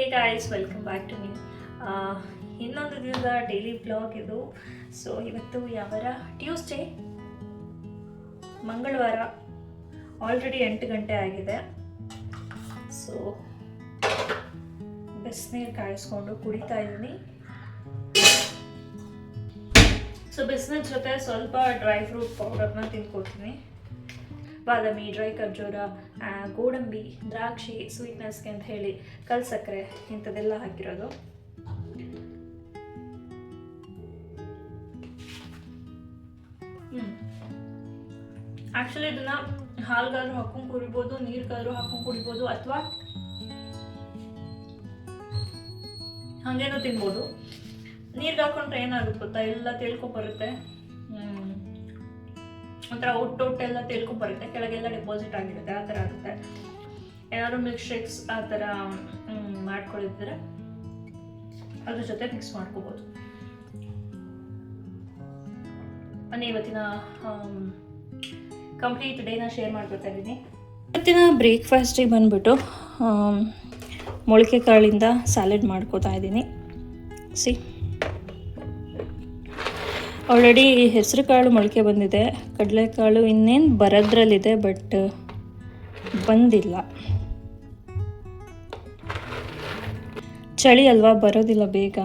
Hey guys, welcome back to me. ಇನ್ನೊಂದು ದಿನದ daily blog ಇದು. ಸೊ ಇವತ್ತು ಯಾವಾರ ಟ್ಯೂಸ್ಡೇ, ಮಂಗಳವಾರ. ಆಲ್ರೆಡಿ 8 ಗಂಟೆ ಆಗಿದೆ. ಸೊ ಬಿಸಿನೀರು ಕಾಯಿಸ್ಕೊಂಡು ಕುಡಿತಾ ಇದ್ದೀನಿ. ಸೊ ಬಿಸಿನೀರು ಜೊತೆ ಸ್ವಲ್ಪ ಡ್ರೈ ಫ್ರೂಟ್ ಪೌಡರ್ನ ತಿಂದ್ಕೊಡ್ತೀನಿ. ಬಾದಾಮಿ, ಡ್ರೈ ಖರ್ಜೂರ, ಗೋಡಂಬಿ, ದ್ರಾಕ್ಷಿ ಸ್ವೀಟ್ನೆಸ್ಗೆ ಅಂತ ಹೇಳಿ ಕಲ್ಸಕ್ಕರೆ ಇಂಥದ್ದೆಲ್ಲ ಹಾಕಿರೋದು. ಆ್ಯಕ್ಚುಲಿ ಇದನ್ನ ಹಾಲ್ಗಾದ್ರೂ ಹಾಕೊಂಡು ಕುಡಿಬೋದು, ನೀರ್ಗಾದ್ರೂ ಹಾಕೊಂಡು ಕುಡಿಬೋದು, ಅಥವಾ ಹಾಗೇನೂ ತಿನ್ಬೋದು. ನೀರ್ಗೆ ಹಾಕೊಂಡ್ರೆ ಏನಾಗುತ್ತೆ ಗೊತ್ತಾ, ಎಲ್ಲ ತಿಳ್ಕೊಂಬರುತ್ತೆ. ಒಂಥರ ಒಟ್ಟೊಟ್ಟೆಲ್ಲ ತಿಳ್ಕೊಂಬರುತ್ತೆ, ಕೆಳಗೆಲ್ಲ ಡೆಪಾಸಿಟ್ ಆಗಿರುತ್ತೆ, ಆ ಥರ ಆಗುತ್ತೆ. ಏನಾದ್ರು ಮಿಲ್ಕ್ ಶೇಕ್ಸ್ ಆ ಥರ ಮಾಡ್ಕೊಂಡಿದ್ರೆ ಅದ್ರ ಜೊತೆ ಮಿಕ್ಸ್ ಮಾಡ್ಕೋಬೋದು. ನಾನು ಇವತ್ತಿನ ಕಂಪ್ಲೀಟ್ ಡೇನ ಶೇರ್ ಮಾಡ್ಕೊತಾ ಇದ್ದೀನಿ. ಇವತ್ತಿನ ಬ್ರೇಕ್ಫಾಸ್ಟಿಗೆ ಬಂದುಬಿಟ್ಟು ಮೊಳಕೆ ಕಾಳಿಂದ ಸ್ಯಾಲೆಡ್ ಮಾಡ್ಕೋತಾ ಇದ್ದೀನಿ. ಆಲ್ರೆಡಿ ಹೆಸರು ಕಾಳು ಮೊಳಕೆ ಬಂದಿದೆ, ಕಡಲೆಕಾಳು ಇನ್ನೇನು ಬರೋದ್ರಲ್ಲಿದೆ, ಬಟ್ ಬಂದಿಲ್ಲ. ಚಳಿ ಅಲ್ವಾ, ಬರೋದಿಲ್ಲ ಬೇಗ.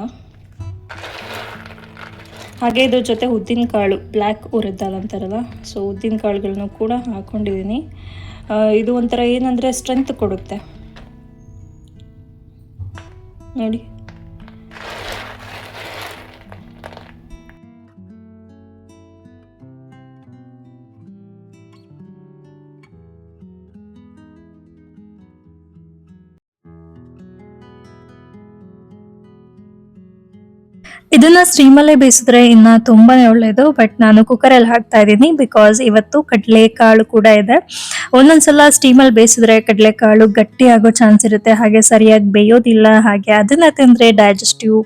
ಹಾಗೆ ಇದ್ರ ಜೊತೆ ಉದ್ದಿನ ಕಾಳು, ಬ್ಲ್ಯಾಕ್ ಉರಿದ ದಾಲ್ ಅಂತಾರಲ್ಲ, ಸೊ ಉದ್ದಿನ ಕಾಳುಗಳನ್ನು ಕೂಡ ಹಾಕ್ಕೊಂಡಿದ್ದೀನಿ. ಇದು ಒಂಥರ ಏನಂದರೆ ಸ್ಟ್ರೆಂತ್ ಕೊಡುತ್ತೆ ನೋಡಿ. ಇದನ್ನ ಸ್ಟೀಮಲ್ಲೇ ಬೇಯಿಸಿದ್ರೆ ಇನ್ನ ತುಂಬಾನೇ ಒಳ್ಳೇದು, ಬಟ್ ನಾನು ಕುಕ್ಕರಲ್ಲಿ ಹಾಕ್ತಾ ಇದ್ದೀನಿ ಬಿಕಾಸ್ ಇವತ್ತು ಕಡಲೆಕಾಳು ಕೂಡ ಇದೆ. ಒಂದೊಂದ್ಸಲ ಸ್ಟೀಮಲ್ಲಿ ಬೇಯಿಸಿದ್ರೆ ಕಡಲೆಕಾಳು ಗಟ್ಟಿ ಆಗೋ ಚಾನ್ಸ್ ಇರುತ್ತೆ, ಹಾಗೆ ಸರಿಯಾಗಿ ಬೇಯೋದಿಲ್ಲ, ಹಾಗೆ ಅದನ್ನ ತಿಂದ್ರೆ ಡೈಜೆಸ್ಟಿವ್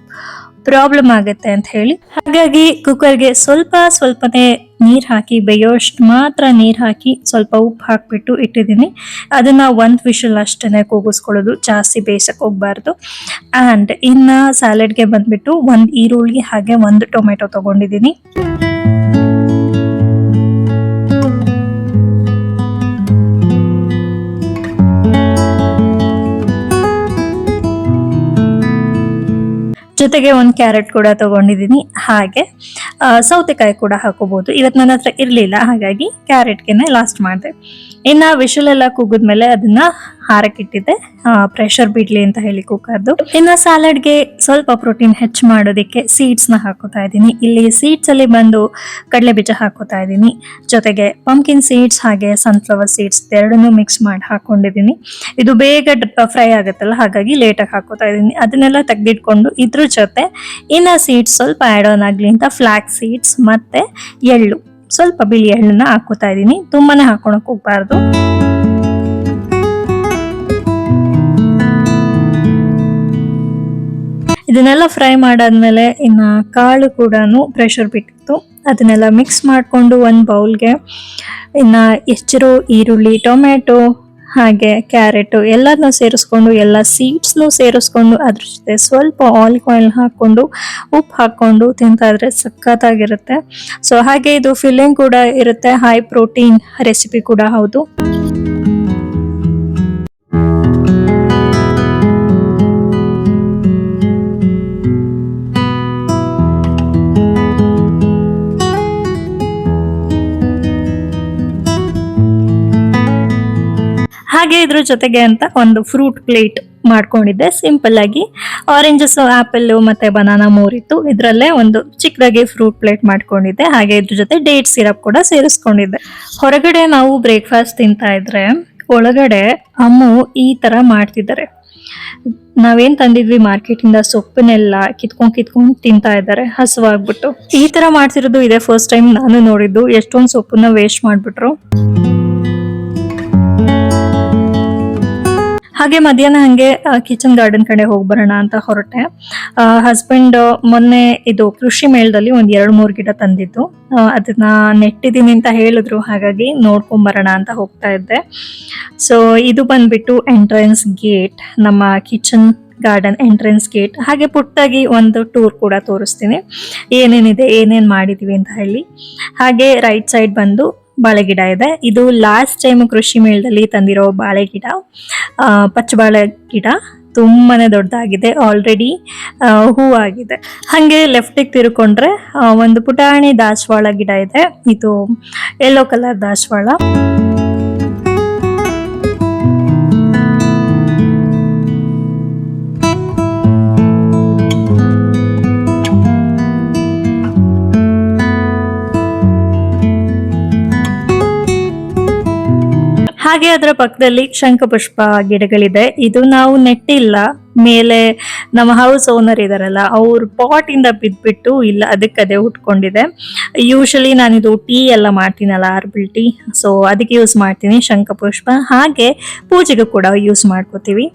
ಪ್ರಾಬ್ಲಮ್ ಆಗುತ್ತೆ ಅಂತ ಹೇಳಿ, ಹಾಗಾಗಿ ಕುಕ್ಕರ್ಗೆ ಸ್ವಲ್ಪನೇ ನೀರು ಹಾಕಿ, ಬೇಯೋಷ್ಟು ಮಾತ್ರ ನೀರು ಹಾಕಿ, ಸ್ವಲ್ಪ ಉಪ್ಪು ಹಾಕಿಬಿಟ್ಟು ಇಟ್ಟಿದ್ದೀನಿ. ಅದನ್ನ 1 ವಿಷಲ್ ಅಷ್ಟೇ ಕೂಗಿಸ್ಕೊಳ್ಳೋದು, ಜಾಸ್ತಿ ಬೇಯಿಸಕ್ಕೆ ಹೋಗ್ಬಾರ್ದು. ಆ್ಯಂಡ್ ಇನ್ನು ಸ್ಯಾಲೆಡ್ಗೆ ಬಂದ್ಬಿಟ್ಟು 1 ಈರುಳ್ಳಿ ಹಾಗೆ 1 ಟೊಮೆಟೊ ತಗೊಂಡಿದ್ದೀನಿ. ಜೊತೆಗೆ 1 ಕ್ಯಾರೆಟ್ ಕೂಡ ತಗೊಂಡಿದ್ದೀನಿ, ಹಾಗೆ ಸೌತೆಕಾಯಿ ಕೂಡ ಹಾಕೋಬಹುದು. ಇವತ್ತು ನನ್ನ ಹತ್ರ ಇರಲಿಲ್ಲ, ಹಾಗಾಗಿ ಕ್ಯಾರೆಟ್ಗೆನೆ ಲಾಸ್ಟ್ ಮಾಡಿದೆ. ಇನ್ನು ವಿಷಲ್ ಎಲ್ಲ ಕೂಗಿದ್ಮೇಲೆ ಅದನ್ನ ಹಾರಕ್ಕಿಟ್ಟಿದ್ದೆ, ಪ್ರೆಷರ್ ಬಿಡ್ಲಿ ಅಂತ ಹೇಳಿ ಕುಕ್ಕರ್ದು. ಇನ್ನು ಸ್ಯಾಲಡ್ಗೆ ಸ್ವಲ್ಪ ಪ್ರೋಟೀನ್ ಹೆಚ್ಚು ಮಾಡೋದಕ್ಕೆ ಸೀಡ್ಸ್ನ ಹಾಕೋತಾ ಇದ್ದೀನಿ. ಇಲ್ಲಿ ಸೀಡ್ಸ್ ಅಲ್ಲಿ ಬಂದು ಕಡಲೆ ಬೀಜ ಹಾಕೋತಾ ಇದ್ದೀನಿ, ಜೊತೆಗೆ ಪಂಪ್ಕಿನ್ ಸೀಡ್ಸ್ ಹಾಗೆ ಸನ್ಫ್ಲವರ್ ಸೀಡ್ಸ್ ಎರಡನ್ನೂ ಮಿಕ್ಸ್ ಮಾಡಿ ಹಾಕೊಂಡಿದ್ದೀನಿ. ಇದು ಬೇಗ ಫ್ರೈ ಆಗುತ್ತಲ್ಲ, ಹಾಗಾಗಿ ಲೇಟಾಗಿ ಹಾಕೋತಾ ಇದ್ದೀನಿ. ಅದನ್ನೆಲ್ಲ ತೆಗೆದಿಟ್ಕೊಂಡು ಇದ್ರ ಜೊತೆ ಇನ್ನು ಸೀಡ್ಸ್ ಸ್ವಲ್ಪ ಆ್ಯಡ್ ಆನ್ ಆಗಲಿ ಅಂತ ಫ್ಲಾಕ್ ಸೀಡ್ಸ್ ಮತ್ತೆ ಎಳ್ಳು, ಸ್ವಲ್ಪ ಬಿಳಿ ಎಳ್ಳನ್ನ ಹಾಕೋತಾ ಇದ್ದೀನಿ. ತುಂಬಾನೇ ಹಾಕೊಳಕ್ ಹೋಗ್ಬಾರ್ದು. ಇದನ್ನೆಲ್ಲ ಫ್ರೈ ಮಾಡಾದ್ಮೇಲೆ ಇನ್ನು ಕಾಳು ಕೂಡ ಪ್ರೆಷರ್ ಬಿಟ್ಟಿತ್ತು, ಅದನ್ನೆಲ್ಲ ಮಿಕ್ಸ್ ಮಾಡಿಕೊಂಡು 1 ಬೌಲ್ಗೆ ಇನ್ನು ಹೆಚ್ಚಿರೋ ಈರುಳ್ಳಿ, ಟೊಮೆಟೊ ಹಾಗೆ ಕ್ಯಾರೆಟು ಎಲ್ಲದನ್ನೂ ಸೇರಿಸ್ಕೊಂಡು, ಎಲ್ಲ ಸೀಡ್ಸ್ನು ಸೇರಿಸ್ಕೊಂಡು, ಅದ್ರ ಜೊತೆ ಸ್ವಲ್ಪ ಆಲಿವ್ ಆಯಿಲ್ ಹಾಕ್ಕೊಂಡು ಉಪ್ಪು ಹಾಕ್ಕೊಂಡು ತಿಂತಾ ಇದ್ರೆ ಸಖತ್ತಾಗಿರುತ್ತೆ. ಸೊ ಹಾಗೆ ಇದು ಫಿಲ್ಲಿಂಗ್ ಕೂಡ ಇರುತ್ತೆ, ಹೈ ಪ್ರೋಟೀನ್ ರೆಸಿಪಿ ಕೂಡ ಹೌದು. ಹಾಗೆ ಇದ್ರ ಜೊತೆಗೆ ಅಂತ ಒಂದು ಫ್ರೂಟ್ ಪ್ಲೇಟ್ ಮಾಡ್ಕೊಂಡಿದ್ದೆ. ಸಿಂಪಲ್ ಆಗಿ ಆರೆಂಜಸ್, ಆಪಲ್ ಮತ್ತೆ ಬನಾನಾ ಮೂರಿತ್ತು, ಇದರಲ್ಲೇ ಒಂದು ಚಿಕ್ಕದಾಗಿ ಫ್ರೂಟ್ ಪ್ಲೇಟ್ ಮಾಡ್ಕೊಂಡಿದ್ದೆ. ಹಾಗೆ ಇದ್ರ ಜೊತೆ ಡೇಟ್ ಸಿರಪ್ ಕೂಡ ಸೇರಿಸ್ಕೊಂಡಿದ್ದೆ. ಹೊರಗಡೆ ನಾವು ಬ್ರೇಕ್ಫಾಸ್ಟ್ ತಿಂತಾ ಇದ್ರೆ ಒಳಗಡೆ ಅಮ್ಮು ಈ ತರ ಮಾಡ್ತಿದ್ದಾರೆ. ನಾವೇನ್ ತಂದಿದ್ವಿ ಮಾರ್ಕೆಟ್ ಇಂದ ಸೊಪ್ಪನ್ನೆಲ್ಲ ಕಿತ್ಕೊಂಡ್ ತಿಂತಾ ಇದ್ದಾರೆ ಹಸುವಾಗ್ಬಿಟ್ಟು. ಈ ತರ ಮಾಡ್ತಿರೋದು ಇದೆ ಫಸ್ಟ್ ಟೈಮ್ ನಾನು ನೋಡಿದ್ದು. ಎಷ್ಟೊಂದು ಸೊಪ್ಪನ್ನ ವೇಸ್ಟ್ ಮಾಡ್ಬಿಟ್ರು. ಹಾಗೆ ಮಧ್ಯಾಹ್ನ ಹಂಗೆ ಕಿಚನ್ ಗಾರ್ಡನ್ ಕಡೆ ಹೋಗ್ಬರೋಣ ಅಂತ ಹೊರಟೆ. ಹಸ್ಬೆಂಡ್ ಮೊನ್ನೆ ಇದು ಕೃಷಿ ಮೇಳದಲ್ಲಿ 1-2-3 ಗಿಡ ತಂದಿದ್ದು, ಅದನ್ನ ನೆಟ್ಟಿದ್ದೀನಿ ಅಂತ ಹೇಳಿದ್ರು, ಹಾಗಾಗಿ ನೋಡ್ಕೊಂಬರೋಣ ಅಂತ ಹೋಗ್ತಾ ಇದ್ದೆ. ಸೊ ಇದು ಬಂದ್ಬಿಟ್ಟು ಎಂಟ್ರೆನ್ಸ್ ಗೇಟ್ ನಮ್ಮ ಕಿಚನ್ ಗಾರ್ಡನ್ ಎಂಟ್ರೆನ್ಸ್ ಗೇಟ್. ಹಾಗೆ ಪುಟ್ಟಾಗಿ ಒಂದು ಟೂರ್ ಕೂಡ ತೋರಿಸ್ತೀನಿ, ಏನೇನಿದೆ ಏನೇನ್ ಮಾಡಿದೀವಿ ಅಂತ ಹೇಳಿ. ಹಾಗೆ ರೈಟ್ ಸೈಡ್ ಬಂದು ಬಾಳೆ ಗಿಡ ಇದೆ. ಇದು ಲಾಸ್ಟ್ ಟೈಮ್ ಕೃಷಿ ಮೇಳದಲ್ಲಿ ತಂದಿರೋ ಬಾಳೆ ಗಿಡ, ಪಚ್ಚ ಬಾಳೆ ಗಿಡ. ತುಂಬಾನೇ ದೊಡ್ಡದಾಗಿದೆ, ಆಲ್ರೆಡಿ ಹೂವಾಗಿದೆ. ಹಾಗೆ ಲೆಫ್ಟಿಗೆ ತಿರ್ಕೊಂಡ್ರೆ ಒಂದು ಪುಟಾಣಿ ದಾಸವಾಳ ಗಿಡ ಇದೆ. ಇದು ಯೆಲ್ಲೋ ಕಲರ್ ದಾಸವಾಳ. ಹಾಗೆ ಅದರ ಪಕ್ಕದಲ್ಲಿ ಶಂಖಪುಷ್ಪ ಗಿಡಗಳಿದೆ. ಇದು ನಾವು ನೆಟ್ಟಿಲ್ಲ, ಮೇಲೆ ನಮ್ಮ ಹೌಸ್ ಓನರ್ ಇದಾರಲ್ಲ ಅವ್ರ ಪಾಟ್ ಇಂದ ಬಿದ್ಬಿಟ್ಟು ಇಲ್ಲ ಅದಕ್ಕೆ ಹುಟ್ಕೊಂಡಿದೆ. ಯೂಶಲಿ ನಾನಿದು ಟೀ ಎಲ್ಲ ಮಾಡ್ತೀನಲ್ಲ, ಆರ್ಬಲ್ ಟೀ, ಸೊ ಅದಕ್ಕೆ ಯೂಸ್ ಮಾಡ್ತೀನಿ ಶಂಖಪುಷ್ಪ. ಹಾಗೆ ಪೂಜೆಗೂ ಕೂಡ ಯೂಸ್ ಮಾಡ್ಕೋತೀವಿ.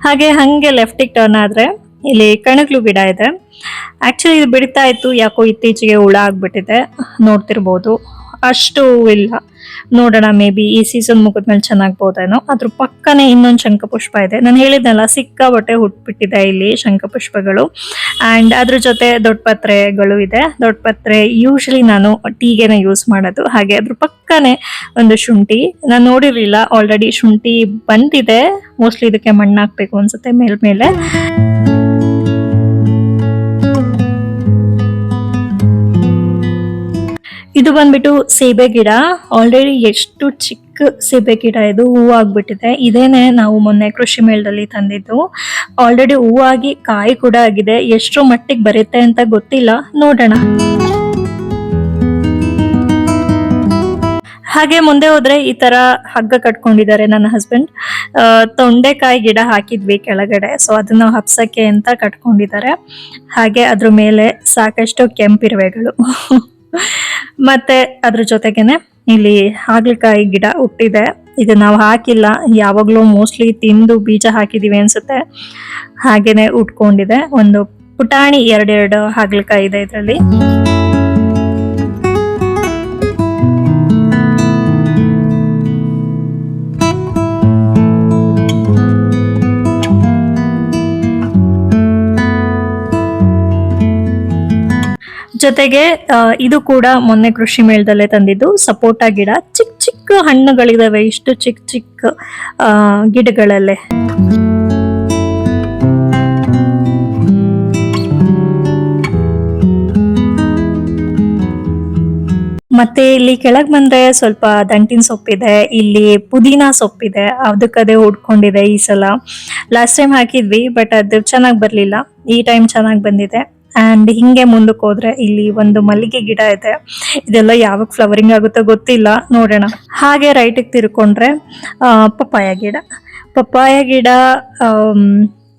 ಹಾಗೆ ಹಂಗೆ ಲೆಫ್ಟಿಗೆ ಟರ್ನ್ ಆದ್ರೆ ಇಲ್ಲಿ ಕಣಗ್ಲು ಗಿಡ ಇದೆ. ಆಕ್ಚುಲಿ ಇದು ಬಿಡ್ತಾ ಇತ್ತು, ಯಾಕೋ ಇತ್ತೀಚೆಗೆ ಹುಳ ಆಗ್ಬಿಟ್ಟಿದೆ, ನೋಡ್ತಿರ್ಬೋದು. ಅಷ್ಟು ಇಲ್ಲ, ನೋಡೋಣ, ಮೇ ಬಿ ಈ ಸೀಸನ್ ಮುಗಿದ್ಮೇಲೆ ಚೆನ್ನಾಗ್ಬೋದೇನೋ. ಅದ್ರ ಪಕ್ಕನೆ ಇನ್ನೊಂದು ಶಂಖಪುಷ್ಪ ಇದೆ. ನಾನು ಹೇಳಿದ್ನಲ್ಲ ಸಿಕ್ಕಾಬಟ್ಟೆ ಹುಟ್ಬಿಟ್ಟಿದೆ ಇಲ್ಲಿ ಶಂಖಪುಷ್ಪಗಳು. ಅಂಡ್ ಅದ್ರ ಜೊತೆ ದೊಡ್ಡ ಪತ್ರೆಗಳು ಇದೆ. ದೊಡ್ಡ ಪತ್ರೆ ಯೂಶಲಿ ನಾನು ಟೀಗೆನೆ ಯೂಸ್ ಮಾಡೋದು. ಹಾಗೆ ಅದ್ರ ಪಕ್ಕನೆ ಒಂದು ಶುಂಠಿ, ನಾನು ನೋಡಿರ್ಲಿಲ್ಲ, ಆಲ್ರೆಡಿ ಶುಂಠಿ ಬಂದಿದೆ. ಮೋಸ್ಟ್ಲಿ ಇದಕ್ಕೆ ಮಣ್ಣು ಹಾಕ್ಬೇಕು ಅನ್ಸುತ್ತೆ ಮೇಲ್ಮೇಲೆ. ಇದು ಬಂದ್ಬಿಟ್ಟು ಸೇಬೆ ಗಿಡ. ಆಲ್ರೆಡಿ ಎಷ್ಟು ಚಿಕ್ಕ ಸೇಬೆ ಗಿಡ ಇದು, ಹೂವಾಗ್ಬಿಟ್ಟಿದೆ. ಇದೇನೆ ನಾವು ಮೊನ್ನೆ ಕೃಷಿ ಮೇಳದಲ್ಲಿ ತಂದಿದ್ದು. ಆಲ್ರೆಡಿ ಹೂವಾಗಿ ಕಾಯಿ ಕೂಡ ಆಗಿದೆ. ಎಷ್ಟೋ ಮಟ್ಟಿಗೆ ಬರುತ್ತೆ ಅಂತ ಗೊತ್ತಿಲ್ಲ, ನೋಡೋಣ. ಹಾಗೆ ಮುಂದೆ ಹೋದ್ರೆ ಈ ತರ ಹಗ್ಗ ಕಟ್ಕೊಂಡಿದ್ದಾರೆ ನನ್ನ ಹಸ್ಬೆಂಡ್. ತೊಂಡೆಕಾಯಿ ಗಿಡ ಹಾಕಿದ್ವಿ ಕೆಳಗಡೆ, ಸೊ ಅದನ್ನ ಹಬ್ಸಕ್ಕೆ ಅಂತ ಕಟ್ಕೊಂಡಿದ್ದಾರೆ. ಹಾಗೆ ಅದ್ರ ಮೇಲೆ ಸಾಕಷ್ಟು ಕೆಂಪಿರುವೆಗಳು. ಮತ್ತೆ ಅದ್ರ ಜೊತೆಗೇನೆ ಇಲ್ಲಿ ಹಾಗಲಕಾಯಿ ಗಿಡ ಹುಟ್ಟಿದೆ. ಇದು ನಾವು ಹಾಕಿಲ್ಲ, ಯಾವಾಗ್ಲೂ ಮೋಸ್ಟ್ಲಿ ತಿಂದು ಬೀಜ ಹಾಕಿದೀವಿ ಅನ್ಸುತ್ತೆ. ಹಾಗೇನೆ ಉಟ್ಕೊಂಡಿದೆ. ಒಂದು ಪುಟಾಣಿ ಎರಡೆರಡು ಹಾಗಲಕಾಯಿ ಇದೆ ಇದರಲ್ಲಿ. ಜೊತೆಗೆ ಇದು ಕೂಡ ಮೊನ್ನೆ ಕೃಷಿ ಮೇಳದಲ್ಲೇ ತಂದಿದ್ದು ಸಪೋಟ ಗಿಡ. ಚಿಕ್ಕ ಚಿಕ್ಕ ಹಣ್ಣುಗಳಿದಾವೆ ಇಷ್ಟು ಚಿಕ್ಕ ಚಿಕ್ಕ ಗಿಡಗಳಲ್ಲೇ. ಮತ್ತೆ ಇಲ್ಲಿ ಕೆಳಗ್ ಬಂದ್ರೆ ಸ್ವಲ್ಪ ದಂಟಿನ ಸೊಪ್ಪಿದೆ, ಇಲ್ಲಿ ಪುದೀನಾ ಸೊಪ್ಪಿದೆ, ಅದಕ್ಕದೇ ಹುಡ್ಕೊಂಡಿದೆ ಈ ಸಲ. ಲಾಸ್ಟ್ ಟೈಮ್ ಹಾಕಿದ್ವಿ, ಬಟ್ ಅದು ಚೆನ್ನಾಗ್ ಬರ್ಲಿಲ್ಲ. ಈ ಟೈಮ್ ಚೆನ್ನಾಗ್ ಬಂದಿದೆ. ಅಂಡ್ ಹಿಂಗೆ ಮುಂದಕ್ಕೆ ಹೋದ್ರೆ ಇಲ್ಲಿ ಒಂದು ಮಲ್ಲಿಗೆ ಗಿಡ ಇದೆ. ಇದೆಲ್ಲ ಯಾವಾಗ ಫ್ಲವರಿಂಗ್ ಆಗುತ್ತೋ ಗೊತ್ತಿಲ್ಲ, ನೋಡೋಣ. ಹಾಗೆ ರೈಟಿಗೆ ತಿರ್ಕೊಂಡ್ರೆ ಪಪ್ಪಾಯ ಗಿಡ. ಪಪ್ಪಾಯ ಗಿಡ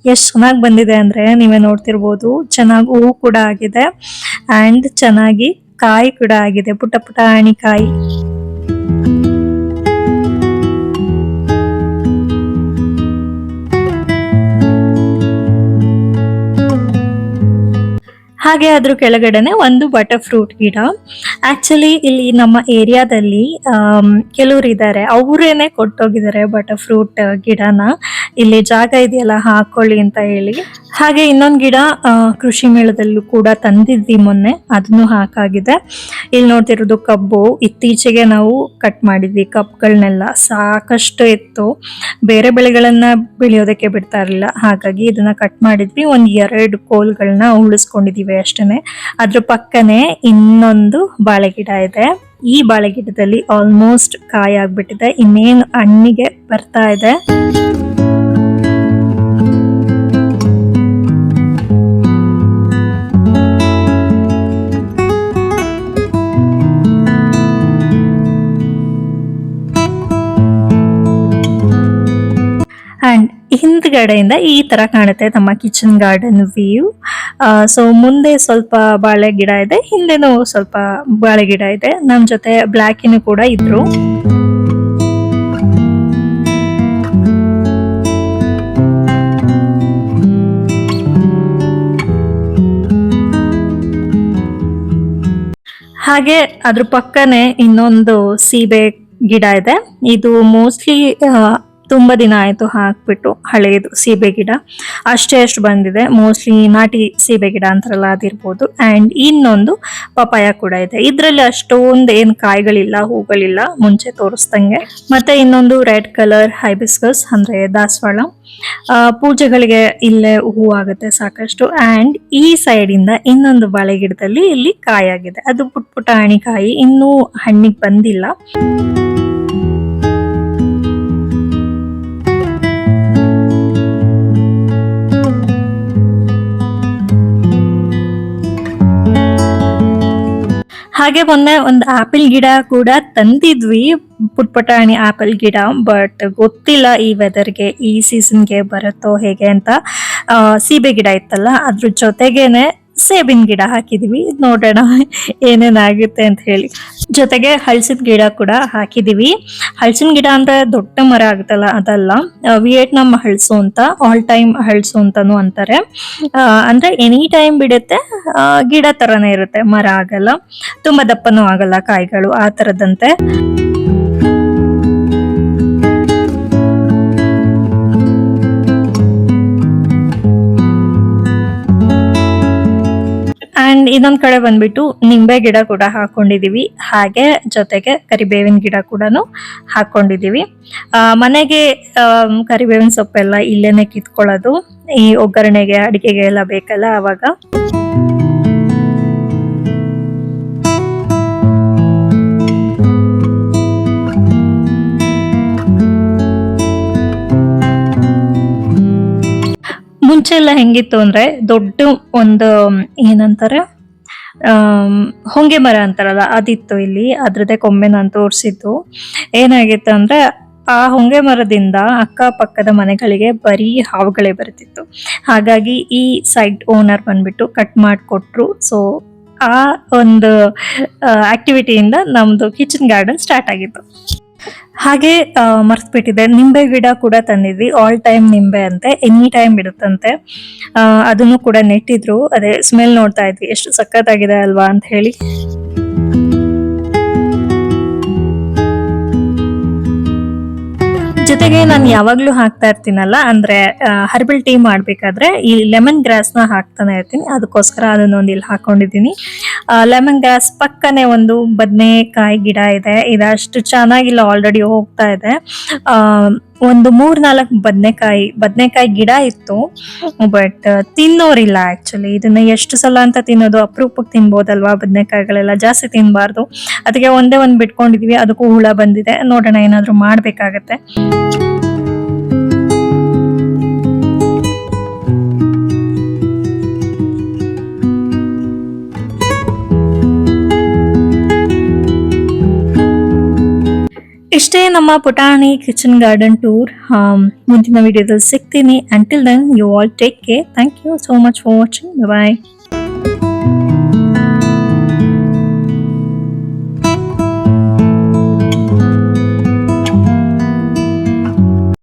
ಎಷ್ಟು ಚೆನ್ನಾಗಿ ಬಂದಿದೆ ಅಂದ್ರೆ ನೀವೇ ನೋಡ್ತಿರ್ಬೋದು. ಚೆನ್ನಾಗಿ ಹೂ ಕೂಡ ಆಗಿದೆ ಅಂಡ್ ಚೆನ್ನಾಗಿ ಕಾಯಿ ಕೂಡ ಆಗಿದೆ, ಪುಟ್ಟ ಪುಟಾಣಿ ಕಾಯಿ. ಹಾಗೆ ಅದ್ರ ಕೆಳಗಡೆನೆ ಒಂದು ಬಟರ್ ಫ್ರೂಟ್ ಗಿಡ. ಆಕ್ಚುಲಿ ಇಲ್ಲಿ ನಮ್ಮ ಏರಿಯಾದಲ್ಲಿ ಕೆಲವ್ರು ಇದ್ದಾರೆ, ಅವರೇನೆ ಕೊಟ್ಟೋಗಿದ್ದಾರೆ ಬಟರ್ ಫ್ರೂಟ್ ಗಿಡನ. ಇಲ್ಲಿ ಜಾಗ ಇದೆಯಲ್ಲ ಹಾಕೊಳ್ಳಿ ಅಂತ ಹೇಳಿ. ಹಾಗೆ ಇನ್ನೊಂದು ಗಿಡ ಕೃಷಿ ಮೇಳದಲ್ಲೂ ಕೂಡ ತಂದಿದ್ವಿ ಮೊನ್ನೆ, ಅದನ್ನು ಹಾಕಾಗಿದೆ. ಇಲ್ಲಿ ನೋಡ್ತಿರೋದು ಕಬ್ಬು. ಇತ್ತೀಚೆಗೆ ನಾವು ಕಟ್ ಮಾಡಿದ್ವಿ ಕಬ್ಗಳನ್ನೆಲ್ಲ, ಸಾಕಷ್ಟು ಇತ್ತು. ಬೇರೆ ಬೆಳೆಗಳನ್ನ ಬೆಳೆಯೋದಕ್ಕೆ ಬಿಡ್ತಾ ಇರಲಿಲ್ಲ, ಹಾಗಾಗಿ ಇದನ್ನ ಕಟ್ ಮಾಡಿದ್ವಿ. ಒಂದ್ 2 ಕೋಲ್ಗಳನ್ನ ಉಳಿಸ್ಕೊಂಡಿದೀವಿ ಅಷ್ಟೇನೆ. ಅದ್ರ ಪಕ್ಕನೆ ಇನ್ನೊಂದು ಬಾಳೆ ಗಿಡ ಇದೆ. ಈ ಬಾಳೆ ಗಿಡದಲ್ಲಿ ಆಲ್ಮೋಸ್ಟ್ ಕಾಯಿ ಆಗ್ಬಿಟ್ಟಿದೆ, ಇನ್ನೇನು ಹಣ್ಣಿಗೆ ಬರ್ತಾ ಇದೆ. ಅಂಡ್ ಹಿಂದ್ಗಡೆಯಿಂದ ಈ ತರ ಕಾಣುತ್ತೆ ನಮ್ಮ ಕಿಚನ್ ಗಾರ್ಡನ್ ವ್ಯೂ. ಸೊ ಮುಂದೆ ಸ್ವಲ್ಪ ಬಾಳೆ ಗಿಡ ಇದೆ, ಹಿಂದೆನೂ ಸ್ವಲ್ಪ ಬಾಳೆ ಗಿಡ ಇದೆ. ನಮ್ ಜೊತೆ ಬ್ಲ್ಯಾಕಿನೂ ಕೂಡ ಇದ್ರು. ಹಾಗೆ ಅದ್ರ ಪಕ್ಕನೆ ಇನ್ನೊಂದು ಸೀಬೆ ಗಿಡ ಇದೆ. ಇದು ಮೋಸ್ಟ್ಲಿ ತುಂಬಾ ದಿನ ಆಯ್ತು ಹಾಕ್ಬಿಟ್ಟು. ಹಳೆಯದು ಸೀಬೆ ಗಿಡ ಅಷ್ಟು ಬಂದಿದೆ, ಮೋಸ್ಟ್ಲಿ ನಾಟಿ ಸೀಬೆ ಗಿಡ ಅಂತಾರಲ್ಲ ಅದಿರ್ಬೋದು. ಅಂಡ್ ಇನ್ನೊಂದು ಪಪಾಯ ಕೂಡ ಇದೆ. ಇದ್ರಲ್ಲಿ ಅಷ್ಟೊಂದು ಏನ್ ಕಾಯಿಗಳಿಲ್ಲ, ಹೂಗಳಿಲ್ಲ ಮುಂಚೆ ತೋರಿಸ್ದಂಗೆ. ಮತ್ತೆ ಇನ್ನೊಂದು ರೆಡ್ ಕಲರ್ ಹೈಬಿಸ್ಕಸ್ ಅಂದ್ರೆ ದಾಸವಾಳ, ಪೂಜೆಗಳಿಗೆ ಇಲ್ಲೇ ಹೂ ಆಗುತ್ತೆ ಸಾಕಷ್ಟು. ಅಂಡ್ ಈ ಸೈಡ್ ಇಂದ ಇನ್ನೊಂದು ಬಾಳೆ ಗಿಡದಲ್ಲಿ ಇಲ್ಲಿ ಕಾಯಾಗಿದೆ, ಅದು ಪುಟ್ ಪುಟಾಣಿ ಕಾಯಿ, ಇನ್ನೂ ಹಣ್ಣಿಗೆ ಬಂದಿಲ್ಲ. ಹಾಗೆ ಮೊನ್ನೆ ಒಂದು ಆಪಲ್ ಗಿಡ ಕೂಡ ತಂದಿದ್ವಿ, ಪುಟ್ಪಟಾಣಿ ಆಪಲ್ ಗಿಡ. ಬಟ್ ಗೊತ್ತಿಲ್ಲ ಈ ವೆದರ್ಗೆ, ಈ ಸೀಸನ್ಗೆ ಬರುತ್ತೋ ಹೇಗೆ ಅಂತ. ಸೀಬೆ ಗಿಡ ಇತ್ತಲ್ಲ, ಅದ್ರ ಜೊತೆಗೇನೆ ಸೇಬಿನ ಗಿಡ ಹಾಕಿದೀವಿ, ನೋಡೋಣ ಏನೇನಾಗುತ್ತೆ ಅಂತ ಹೇಳಿ. ಜೊತೆಗೆ ಹಲಸಿನ ಗಿಡ ಕೂಡ ಹಾಕಿದೀವಿ. ಹಲಸಿನ ಗಿಡ ಅಂದ್ರೆ ದೊಡ್ಡ ಮರ ಆಗುತ್ತಲ್ಲ ಅದಲ್ಲ, ವಿಯೆಟ್ನಾಂ ಹಳಸು ಅಂತ, ಆಲ್ ಟೈಮ್ ಹಳಸು ಅಂತಾನು ಅಂತಾರೆ. ಅಂದ್ರೆ ಎನಿ ಟೈಮ್ ಬಿಡುತ್ತೆ, ಗಿಡ ತರನೇ ಇರುತ್ತೆ, ಮರ ಆಗಲ್ಲ, ತುಂಬಾ ದಪ್ಪನೂ ಆಗಲ್ಲ ಕಾಯಿಗಳು, ಆ ತರದಂತೆ. ಅಂಡ್ ಇನ್ನೊಂದ್ ಕಡೆ ಬಂದ್ಬಿಟ್ಟು ನಿಂಬೆ ಗಿಡ ಕೂಡ ಹಾಕೊಂಡಿದೀವಿ, ಹಾಗೆ ಜೊತೆಗೆ ಕರಿಬೇವಿನ ಗಿಡ ಕೂಡ ಹಾಕೊಂಡಿದೀವಿ. ಮನೆಗೆ ಕರಿಬೇವಿನ ಸೊಪ್ಪೆಲ್ಲ ಇಲ್ಲೇನೆ ಕಿತ್ಕೊಳ್ಳೋದು, ಈ ಒಗ್ಗರಣೆಗೆ ಅಡಿಗೆಗೆ ಎಲ್ಲ ಬೇಕಲ್ಲ ಅವಾಗ. ಮುಂಚೆ ಎಲ್ಲ ಹೆಂಗಿತ್ತು ಅಂದ್ರೆ ದೊಡ್ಡ ಒಂದು ಏನಂತಾರೆ ಹೊಂಗೆ ಮರ ಅಂತಾರಲ್ಲ ಅದಿತ್ತು ಇಲ್ಲಿ, ಅದ್ರದ್ದೇ ಕೊಂಬೆ ನಾನು ತೋರಿಸಿದ್ದು. ಏನಾಗಿತ್ತು ಅಂದ್ರೆ ಆ ಹೊಂಗೆ ಮರದಿಂದ ಅಕ್ಕಪಕ್ಕದ ಮನೆಗಳಿಗೆ ಬರೀ ಹಾವುಗಳೇ ಬರ್ತಿತ್ತು. ಹಾಗಾಗಿ ಈ ಸೈಟ್ ಓನರ್ ಬಂದ್ಬಿಟ್ಟು ಕಟ್ ಮಾಡಿಕೊಟ್ರು. ಸೊ ಆ ಒಂದು ಆಕ್ಟಿವಿಟಿಯಿಂದ ನಮ್ದು ಕಿಚನ್ ಗಾರ್ಡನ್ ಸ್ಟಾರ್ಟ್ ಆಗಿತ್ತು. ಹಾಗೆ ಮರ್ತ್ಬಿಟ್ಟಿದೆ, ನಿಂಬೆ ಗಿಡ ಕೂಡ ತಂದಿದ್ವಿ, ಆಲ್ ಟೈಮ್ ನಿಂಬೆ ಅಂತೆ, ಎನಿ ಟೈಮ್ ಬಿಡುತ್ತಂತೆ. ಅದನ್ನು ಕೂಡ ನೆಟ್ಟಿದ್ರು, ಅದೇ ಸ್ಮೆಲ್ ನೋಡ್ತಾ ಇದ್ವಿ, ಎಷ್ಟು ಸಖತ್ತಾಗಿದೆ ಅಲ್ವಾ ಅಂತ ಹೇಳಿ. ಜೊತೆಗೆ ನಾನು ಯಾವಾಗ್ಲೂ ಹಾಕ್ತಾ ಇರ್ತೀನಲ್ಲ, ಅಂದ್ರೆ ಹರ್ಬಲ್ ಟೀ ಮಾಡ್ಬೇಕಾದ್ರೆ ಈ ಲೆಮನ್ ಗ್ರಾಸ್ ನ ಹಾಕ್ತಾನೆ ಇರ್ತೀನಿ, ಅದಕ್ಕೋಸ್ಕರ ಅದನ್ನೊಂದು ಇಲ್ಲಿ ಹಾಕೊಂಡಿದ್ದೀನಿ. ಲೆಮನ್ ಗ್ರಾಸ್ ಪಕ್ಕನೆ ಒಂದು ಬದನೆಕಾಯಿ ಗಿಡ ಇದೆ, ಇದಷ್ಟು ಚೆನ್ನಾಗಿಲ್ಲ, ಆಲ್ರೆಡಿ ಹೋಗ್ತಾ ಇದೆ. ಒಂದು 3-4 ಬದನೆಕಾಯಿ ಗಿಡ ಇತ್ತು, ಬಟ್ ತಿನ್ನೋರಿಲ್ಲ ಆಕ್ಚುಲಿ. ಇದನ್ನ ಎಷ್ಟು ಸಲ ಅಂತ ತಿನ್ನೋದು, ಅಪರೂಪಕ್ಕೆ ತಿನ್ಬೋದಲ್ವಾ, ಬದನೆಕಾಯಿಗಳೆಲ್ಲ ಜಾಸ್ತಿ ತಿನ್ಬಾರ್ದು. ಅದಕ್ಕೆ ಒಂದೇ ಒಂದು ಬಿಟ್ಕೊಂಡಿದೀವಿ, ಅದಕ್ಕೂ ಹುಳ ಬಂದಿದೆ, ನೋಡೋಣ ಏನಾದ್ರು ಮಾಡ್ಬೇಕಾಗತ್ತೆ. ಇಷ್ಟೇ ನಮ್ಮ ಪುಟಾಣಿ ಕಿಚನ್ ಗಾರ್ಡನ್ ಟೂರ್. ಮುಂದಿನ ವಿಡಿಯೋದಲ್ಲಿ ಸಿಗ್ತೀನಿ. Until then you all take care. Thank you so much for watching. Bye.